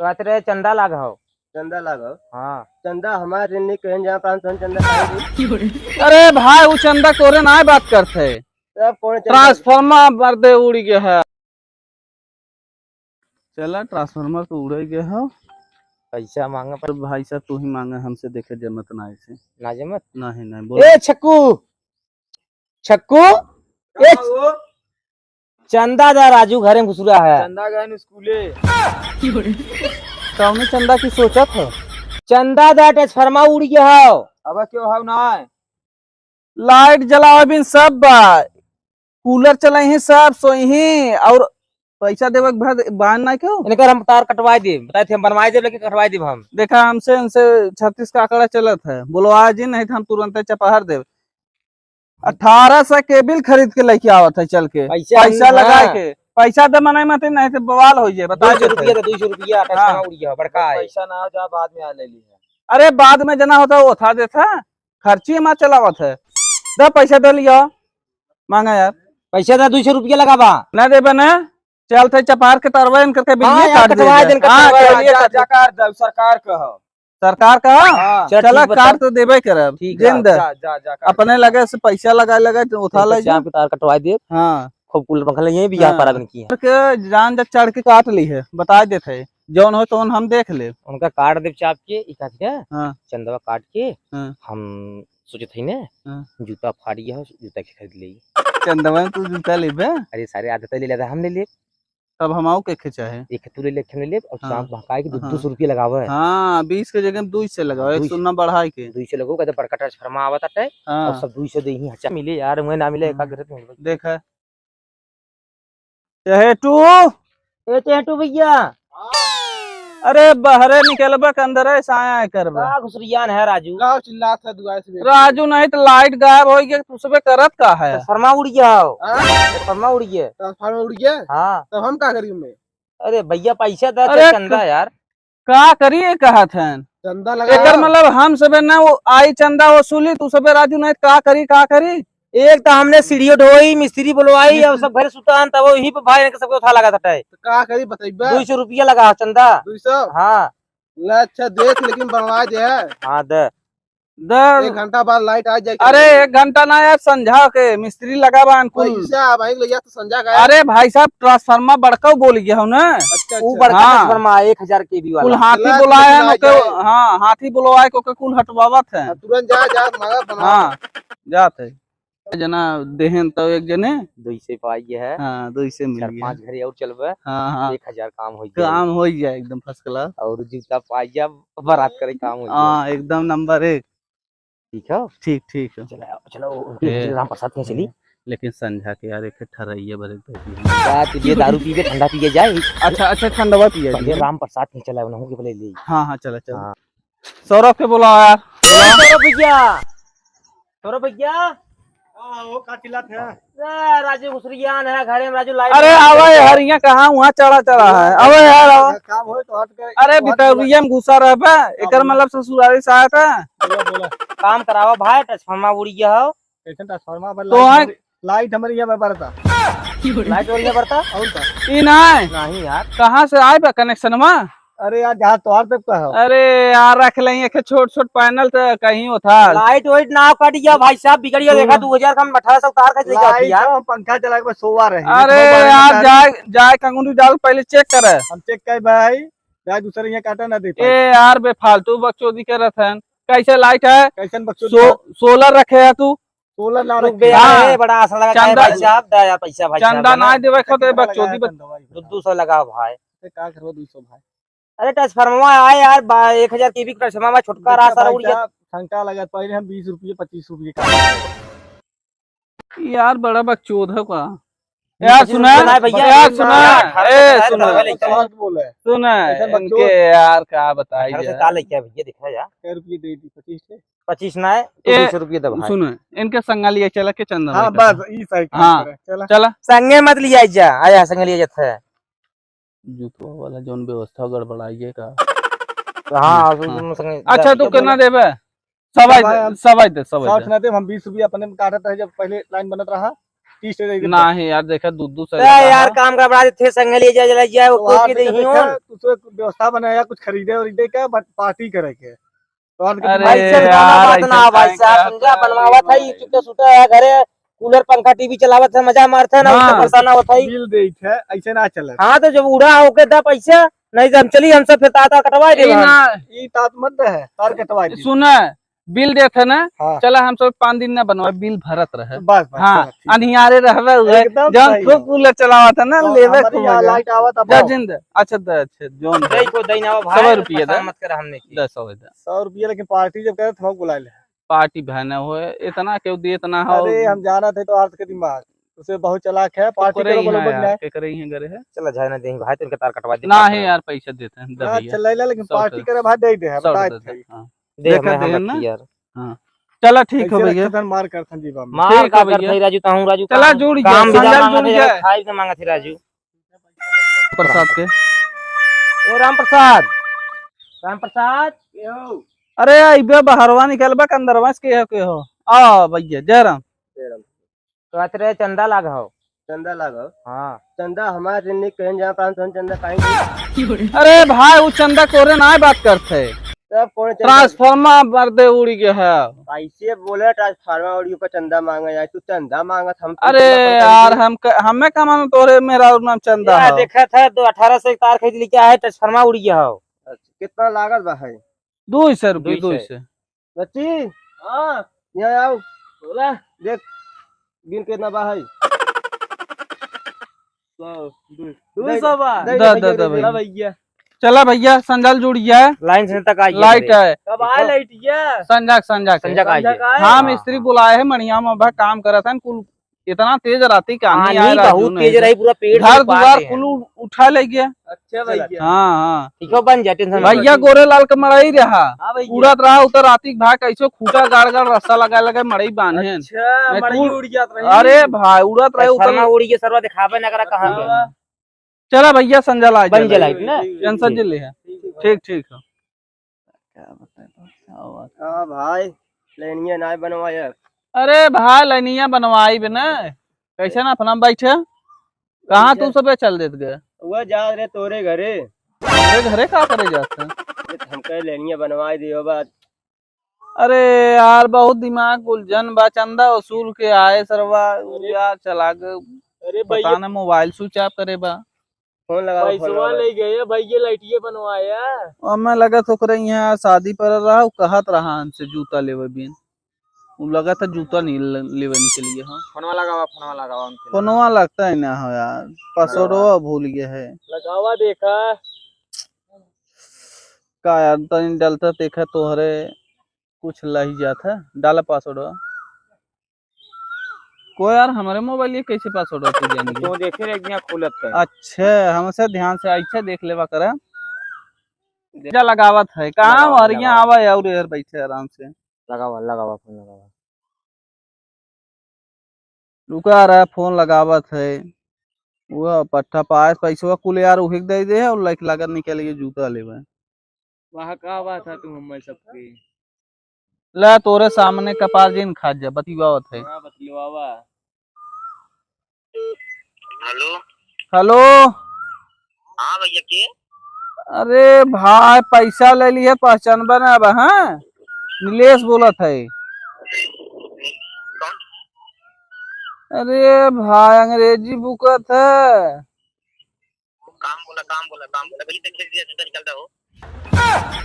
तो आते चंदा लागो। चंदा लागो। हाँ चंदा हमारे नहीं कहें जहाँ 500 चंदा खाएंगे। अरे भाई वो चंदा तोरे ना बात करते, तब कौन चंदा? ट्रांसफार्मर बर्दे उड़ गया है। चला ट्रांसफार्मर तो उड़ गया है। पैसा मांगा पर तो भाई साहब तू ही मांगा हमसे, देखे जमत ना ऐसे। नाजमत। नहीं नहीं बोल। ए छक्कू छक्कू ए चंदा दा राजू घरे में घुसुरा है। चंदा गए स्कूले। कौन चंदा की सोचत है? चंदा दा ट्रांसफार्मर उड़ गया है। अब क्यों है ना? लाइट जलावे बिन सब बा, कूलर चलाई है सब सोई है, और पैसा देवे भर बान ना क्यों। इनकर हम तार कटवा दे, बताए थे हम बनवाए दे, लेकिन कटवा दे हम। देखा हमसे उनसे 36 का आंकड़ा चलत है, बोलो आज ही नहीं तो हम तुरंत चपहर दे। 1800 केबिल खरीद के लेके आवत है चल के, पैसा लगा के। पैसा दे मनाई मत नहीं तो बवाल हो जाए। बता 200 रुपया 200 रुपया ट्रांसफार्मर उड़ गया बड़का है। पैसा ना जा बाद में आ ले ली है। अरे बाद में जना होता वो था देता, खर्ची हमारा चलावत है। दे पैसा दे लिया, मांगा यार पैसा दा 200 रुपया लगावा ना दे बने। चल थे चपार के तरवा करके बिजली काट दे। सरकार का हो। सरकार का चल चला ठीक बता। काट तो देवे करब। ठीक जिंद जा अपने लगे से पैसा लगा तो उठा ले। शाम के तार कटवा दे। हाँ खूब कूलर पंखा यही भी यहाँ पर आदमी की है। के जान जब चढ़ के काट ली है, बता देते जौन हो तो हम देख ले। उनका काट दे चाप के इकाती है। हाँ चंदवा काट के हाँ। हम सोचे थे ना हाँ। जूता फाड़ गया हो, जूता के खरीद ले। चंदवा तू जूता लेबे, अरे सारे आदत ले लेता हम ले ले। तब हम के खींचा है। एक तू ले ले, हम ले ले, और हाँ। शाम भकाए के हाँ। 200 रुपया लगावा है। हाँ 20 के जगह 2 से लगाओ, 100 बढ़ाई के। 200 लगो कहते बड़का ट्रांसफार्मर आवत है। और हाँ सब 200 दे ही अच्छा मिले यार, मैं ना मिले एक घर में। देखा टू। ए टेटू भैया अरे बहरे निकलबा के अंदर है साया करबा। का घुसरियान है राजू। गाँव चिल्ला था दुआ से। राजू नहीं तो लाइट गायब हो गया, तू सबे करत का है। ट्रांसफार्मर उड़ गया हो। ट्रांसफार्मर उड़ गया। ट्रांसफार्मर उड़ गया। हाँ तब हम क्या करेंगे मैं? अरे भैया पैसा दे अरे चंदा यार। का करिए कहा था चंदा लगा। एकर मतलब हम सबे ना वो आई चंदा वसूली, तू सबे राजू नहीं का करी। एक तो हमने सीढ़ियों ढोई, मिस्त्री बुलवाई, और सब घर सुतान तब वही पे भाई ने सबको उठा लगा था। का करी बताइबा? 200 रुपया लगा चंदा। 200। हाँ ला अच्छा देख लेकिन बनवा दे। हाँ दे। 1 घंटा बाद लाइट आ जाएगी। अरे 1 घंटा ना यार, समझा के मिस्त्री लगावा कुल। पैसा भाई ले जा तो संजा का। अरे भाई साहब ट्रांसफार्मर बड़का बोल गया हूँ ना। अच्छा वो अच्छा। बड़का हाँ। ट्रांसफार्मर 1000 केवी कुल वाला। हाथी चला बुलाया तो है जाए। हाँ हाथी बुलवाए को कुल हटवावत है। तुरंत जा मांगा बनवा। हाँ जाते जना देहन तो एक जने 200 पाई है। हाँ 2 से मिल गया। 4-5 घरे और चलबे। हाँ हाँ 1000 काम हो जाए। काम हो जाए एकदम फर्स्ट क्लास। और जूता पाइया बारात करे काम हो जाए। हाँ एकदम नंबर 1। ठीक है। ठीक है। चलो चलो राम प्रसाद के चली। लेकिन समझा के यार एक ठहराइए बड़े। क्या तुझे दारू पी के ठंडा पी के जाए। अच्छा ठंडवा पिए। पहले राम प्रसाद के चला उन्होंने के बोले ले। हाँ चला चल। हाँ। सौरभ के बुलाओ यार। सौरभ भैया वो का चिल्लात है। राजू घुसरियान है घरे में। राजू लाइट। अरे आवे यार यहाँ कहाँ वहाँ चढ़ा है। अबे यार आओ। काम हो तो हट के। अरे बितौरिया में घुसा रहे पे, एकर मतलब ससुरारी साथ है। बोला काम करावा भाई, ट्रांसफार्मर उड़ गया हो। कैसे ट्रांसफार्मर पर तो लाइट हमारे यहाँ पर था। लाइट उड़ गया पड़ता और का ई नहीं नहीं यार। कहाँ से आए बा कनेक्शन में। अरे यार जहाँ तोहार तक का हो। अरे यार रख लेंगे छोट पैनल तो कहीं हो था। लाइट वाइट ना कट गया भाई साहब, बिगड़ गया। देखा 2000 का 1800 तार कैसे लेके आती यार। हम पंखा चला के बस सोवा रहे। अरे यार जाए कंगूरी डाल पहले चेक करे। हम चेक कर भाई। यार दूसरे यहाँ काटा ना दे ए यार बेफालतू बकचोदी के रथन। कैसे लाइट है। कैसन बच्चों सोलर रखे है तू। सोलर ना रुक रख गया हाँ। है, बड़ा आशा लगा चंदा- भाई साहब। दया पैसा भाई साहब चंदा ना देवे खो तो बकचोदी 200 लगा भाई। का करो 200 भाई। अरे ट्रांसफार्मर आए यार 1000 केवी का ट्रांसफार्मर छोटका रहा सारा उड़ गया। शंका लगा पहले हम 20 रुपये 25 रुपये का। यार बड़ा बकचोद है का। यार सुना भैया यार सुना ए सुना बोले सुना ऐसा बकचोद। इनके यार का बताइए। घर से ताल लेके भैया दिखा जा। क्या रुपये दे दी 25 से। 25 ना है तो ए, 200 रुपया दे भाई। सुनो इनके संगा लिए चला के चंदा हाँ भाई का। बस ई सही हाँ। चला चला संगे मत लिया जा, आया संगे लिया जाता है। जूतवा वाला जोन व्यवस्था गड़बड़ाइए का। हाँ हाँ। अच्छा तू कितना देबे। सवाई दे 60 ना दे हम 20 रुपये अपने में काटत रहे जब पहले लाइन बनत रहा। 30 दे दे। नहीं यार देखा दूध से यार काम का बड़ा थे संग ले जाए वो वहाँ के पे नहीं हो तुझे व्यवस्था बनाया कुछ खरीदे और क्या पार्टी करे के तो अरे भाई से यार, बात ना ऐसे भाई टाइम साहब का समझा तो बनवावा था भाई। ही चुपके सुता है घरे कूलर पंखा टीवी चलावत है मजा मारता है ना उससे हाँ। परेशान होता ही। बिल दे है ऐसे ना चले। हाँ तो जब उड़ा होके दा पैसा नहीं तो हम चली हम सब फिर ताता कटवा दे ई तात मत है तार कटवा दी। सुन बिल देते ना हाँ। चला हम सब 5 दिन ना बनवा बिल भरत रहे बस बस हाँ चलो, ठीक। अनियारे रहवे हुए एकदम जब सही खूब है। कूलर चलावा था ना और लेवे हमारे खूब यहाँ मजा लाइट आवत अब जा जिंद अच्छा अच्छा जोन दई को दई ना भाई 100 रुपया परेशान दे मत कर हमने की 10 हो दे 100 रुपया लेकिन पार्टी जब करे तो हम बुला ले। पार्टी बहने हुए इतना क्यों दिए इतना हो अरे हम जाना थे तो अर्थ के दिमाग उसे बहुत चलाक है पार्टी करे करो बोलो यहाँ बोल यार के करे यहाँ करे है चला जाए ना देंगे भाई तेरे तार कटवा दे ना है यार पैसा देते हैं दे भैया चल ले लेकिन 100 पार्टी करे भाई दे दे 100 बता दे दे हाँ। दे देखा हमें दे हम ना रखी यार हाँ चला ठीक हो भैया रक्षा मार कर थन जीवा में। मार ठीक का है कर भैया। थई राजू कहूं राजू चला काम- जुड़ काम गया भी संजल मांगा जुड़ थे गया खाई के मांगा थे राजू। प्रसाद के ए राम प्रसाद राम प्रसाद अरे इबे बाहरवा निकलबा के अंदरवा के हो आ भैया जयराम तो अतरे चंदा लाग हो चंदा लागो हां चंदा हमारे नहीं कहीं जहाँ प्रांत चंदा काहेंगे अरे भाई वो चंदा कोरे ना बात करते सब कौन चंदा ट्रांसफार्मर बर्दे उड़ी गया है ऐसे बोले ट्रांसफार्मर और का चंदा मांगा यार तू चंदा मांगा हम अरे यार हमें का मानो तोरे मेरा नाम चंदा यार है देखा था 18 से तार खरीद ली क्या है ट्रांसफार्मर उड़ गया हो कितना लागत बा है 200 रुपये 200 बच्ची हाँ यहाँ आओ बोला देख बिल कितना बा है 200 बा दे भैया चला भैया संजल जुड़ गया है लाइन से तक आई लाइट है कब आए लाइट ये संजक संजक संजक आई हाँ मिस्त्री बुलाए है मणिया में भाई काम करा था कुल इतना तेज राती का आंधी आया राजू बहुत ने तेज रही पूरा पेड़ घर द्वार कुल उठा ले गया अच्छा भैया हाँ हाँ ठीक है बन जाए टेंशन भैया गोरे लाल का मड़ई रहा हाँ भैया उड़त रहा उतर राती भाई कैसे खूटा गाड़ गाड़ रास्ता लगा लगा मड़ई बांधे अच्छा मैं मड़ई तू- उड़ गया रही अरे भाई उड़त रहे उतर ट्रांसफार्मर उड़ी के सरवा दिखावे ना करा कहां पे चला भैया संजल आ बन जाए लाइट ना टेंशन ले है ठीक ठीक है क्या बताए हाँ भाई लेनिया ना बनवाया अरे भाई लनिया बनवाई बे ना कैसे ना अपना बैठे कहाँ तू सब चल देत गए वह जा रहे तोरे घरे मेरे घरे का करे जाते हैं हम कह लेनिया बनवाई दियो बात अरे यार बहुत दिमाग उलझन बा चंदा वसूल के आए सरवा यार चला गए अरे पता ना मोबाइल स्विच ऑफ करे बा फोन लगा पैसा ले गए भैया लाइटिये बनवाया और मैं लगा तो करे यहाँ शादी पर रहा वो कहत रहा हमसे जूता लेवे बिन वो लगा था जूता नहीं लेवे निकल गया हाँ फोनवा लगावा उनके फोनवा लगता है ना हो यार पासवर्डवा भूल गया है लगावा देखा का यार तनी डलता देखा तोहरे कुछ लही जाता डाला पासवर्डवा को यार हमारे मोबाइल ये कैसे पासवर्ड तू जान गया तो देखे एक दिन खुलत है अच्छा हमसे ध्यान से अच्छा देख लेवा करे जा लगावत है कहाँ हरिया आवा और यार बैठे आराम से लगावा फोन लगावा रुका रहा फोन लगावत है वो पट्टा पास पैसा कुल यार उहिक दे दे और लाइक लागत निकल के जूता लेवे वहाँ का बात है तुम हम सबके ला तोरे सामने कपार जिन खा जा बतिवावत है हाँ बतलवावा हेलो हेलो हां भैया के अरे भाई पैसा ले लिए पहचान बना अब हाँ नीलेश बोलत है अरे भाई अंग्रेजी बुकत है काम बोला कहीं तक निकलता हो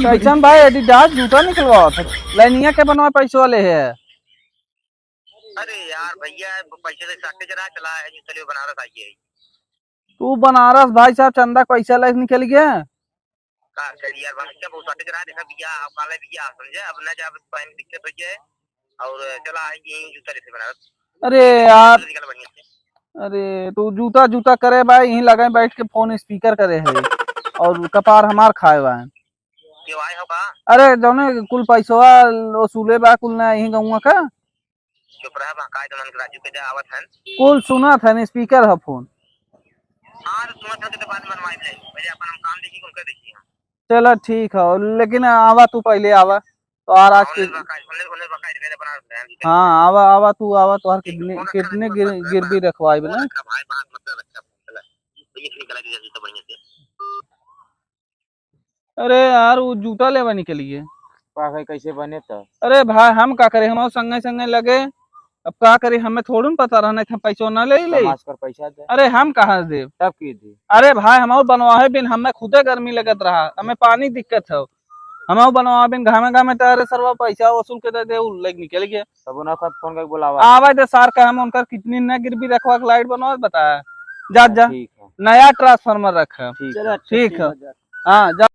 कैसन भाई एडिडास जूता निकलवा था लाइनिया के बनवा पैसे वाले है अरे यार भैया पैसे से साटे जरा चला है जो चलिए बनारस आइए तू बनारस भाई साहब चंदा पैसा लाइक निकल गया का चलिए यार भाई क्या बहुत साटे जरा देखा भैया आप काले भैया समझे अब ना जब पानी दिक्कत हो जाए और चला आइए जूता लेते बनारस अरे यार निकल बढ़िया से अरे तू जूता जूता करे भाई यहीं लगाए बैठ के फोन स्पीकर करे है और कपार हमार खाए हुआ है क्यों आए हो का अरे जौने कुल पैसा वसूले बा कुल ना यहीं गौवा का चुप रहा वहां का तो मन राजू के दे आवत है कुल सुना था ना स्पीकर है फोन हां तो सुना था के बाद बनवाई ले पहले अपन हम काम देखी उनका देखिए चलो ठीक है लेकिन आवा तू पहले आवा तो और आज के उन्हें बकायदे मैंने बना रखा है। हाँ आवा आवा तू आवा तो कितने गिरवी रखवाई बना। भाई बात मतलब अच्छा चला ये निकला कि जैसे तो बढ़िया से। अरे यार वो जूता लेवा निकलिए पागल कैसे बने तो? अरे भाई हम का करे, हम संगे संगे लगे, अब का करे, हमें थोड़ा न पता रहना था पैसों न ले ले। कर पैसा दे। अरे हम कहाँ दे तब की दी? अरे भाई हम बनवाए बिन हमें खुदे गर्मी लगत रहा, हमें पानी दिक्कत है, हम बनवा बिन घामे घामे तारे सरवा पैसा वसूल के दे लग निकल गया। तब उन्हें फोन करके बुलावा आवाज दे सार का, हम उनका कितनी न गिरवी रखवा के लाइट बनवा बताया। जा जा ठीक है नया ट्रांसफार्मर रखा। ठीक है ठीक है हाँ जा।